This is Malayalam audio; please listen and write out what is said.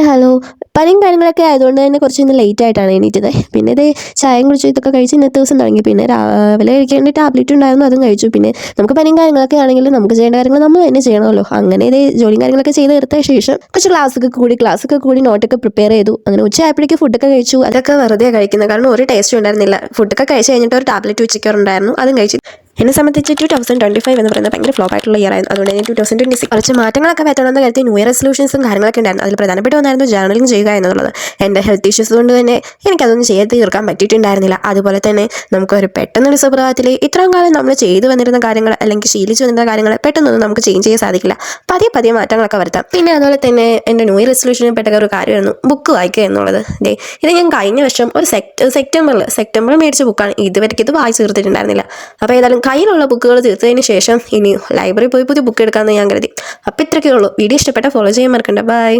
ഹലോ. പനിയും കാര്യങ്ങളൊക്കെ ആയതുകൊണ്ട് തന്നെ കുറച്ചൊന്ന് ലേറ്റ് ആയിട്ടാണ് എണീറ്റത്. പിന്നെ ഇത് ചായയും കുടിച്ചു ഇതൊക്കെ കഴിച്ച് ഇന്നത്തെ ദിവസം തുടങ്ങി. പിന്നെ രാവിലെ കഴിക്കേണ്ട ടാബ്ലറ്റ് ഉണ്ടായിരുന്നു, അതും കഴിച്ചു. പിന്നെ നമുക്ക് പനിയും കാര്യങ്ങളൊക്കെ ആണെങ്കിലും നമുക്ക് ചെയ്യേണ്ട കാര്യങ്ങൾ നമ്മൾ തന്നെ ചെയ്യണമല്ലോ. അങ്ങനെ ഇത് ജോലിയും കാര്യങ്ങളൊക്കെ ചെയ്ത് തീർത്ത ശേഷം കുറച്ച് ക്ലാസ്സൊക്കെ കൂടി നോട്ടൊക്കെ പ്രിപ്പയർ ചെയ്തു. അങ്ങനെ ഉച്ചയായപ്പോഴേക്ക് ഫുഡൊക്കെ കഴിച്ചു. അതൊക്കെ വെറുതെ കഴിക്കുന്നത്, കാരണം ഒരു ടേസ്റ്റും ഉണ്ടായിരുന്നില്ല. ഫുഡൊക്കെ കഴിച്ച് കഴിഞ്ഞിട്ട് ഒരു ടാബ്ലറ്റ് ഉച്ചയ്ക്കുണ്ടായിരുന്നു, അതും കഴിച്ചു. എന്നെ സംബന്ധിച്ച് 2025 എന്ന് പറയുന്നത് ഭയങ്കര ഫ്ലോപ്പ് ആയിട്ടുള്ള ഇയർ ആയിരുന്നു. അതുകൊണ്ട് തന്നെ 2026 കുറച്ച് മാറ്റങ്ങളൊക്കെ വരുത്തണമെന്ന് കരുതി ന്യൂ ഇയർ റെസൊല്യൂഷൻസും കാര്യങ്ങളൊക്കെ ഉണ്ടായിരുന്നു. അതിൽ പ്രധാനപ്പെട്ട ഒന്നായിരുന്നു ജേർണലിംഗ് ചെയ്യുക എന്നുള്ളത്. എൻ്റെ ഹെൽത്ത് ഇഷ്യൂസ് കൊണ്ട് തന്നെ എനിക്കതൊന്നും ചെയ്ത് തീർക്കാൻ പറ്റിയിട്ടുണ്ടായിരുന്നില്ല. അതുപോലെ തന്നെ നമുക്കൊരു പെട്ടെന്നൊരു സുപ്രഭാതത്തിൽ ഇത്രയും കാലം നമ്മൾ ചെയ്തു വന്നിരുന്ന കാര്യങ്ങൾ അല്ലെങ്കിൽ ശീലിച്ചു വന്നിരുന്ന കാര്യങ്ങൾ പെട്ടെന്നൊന്നും നമുക്ക് ചേഞ്ച് ചെയ്യാൻ സാധിക്കില്ല. പതിയെ പതിയെ മാറ്റങ്ങളൊക്കെ വരുത്താം. പിന്നെ അതുപോലെ തന്നെ എൻ്റെ ന്യൂ ഇയർ റെസൊല്യൂഷനിൽ പെട്ട ഒരു കാര്യമായിരുന്നു ബുക്ക് വായിക്കുക എന്നുള്ളത്. ഇത് ഞാൻ കഴിഞ്ഞ വർഷം ഒരു സെപ്റ്റംബറിൽ മേടിച്ച ബുക്കാണ്. ഇതുവരെയ്ക്ക് ഇത് വായിച്ചു തീർത്തിട്ടുണ്ടായിരുന്നില്ല. അപ്പോൾ ഏതായാലും കയ്യിലുള്ള ബുക്കുകൾ തീർത്തതിന് ശേഷം ഇനി ലൈബ്രറി പോയി പുതിയ ബുക്ക് എടുക്കാമെന്ന് ഞാൻ കരുതി. അപ്പോൾ ഇത്രയൊക്കെ ഉള്ളൂ. വീഡിയോ ഇഷ്ടപ്പെട്ട ഫോളോ ചെയ്യാൻ മറക്കണ്ട. ബൈ.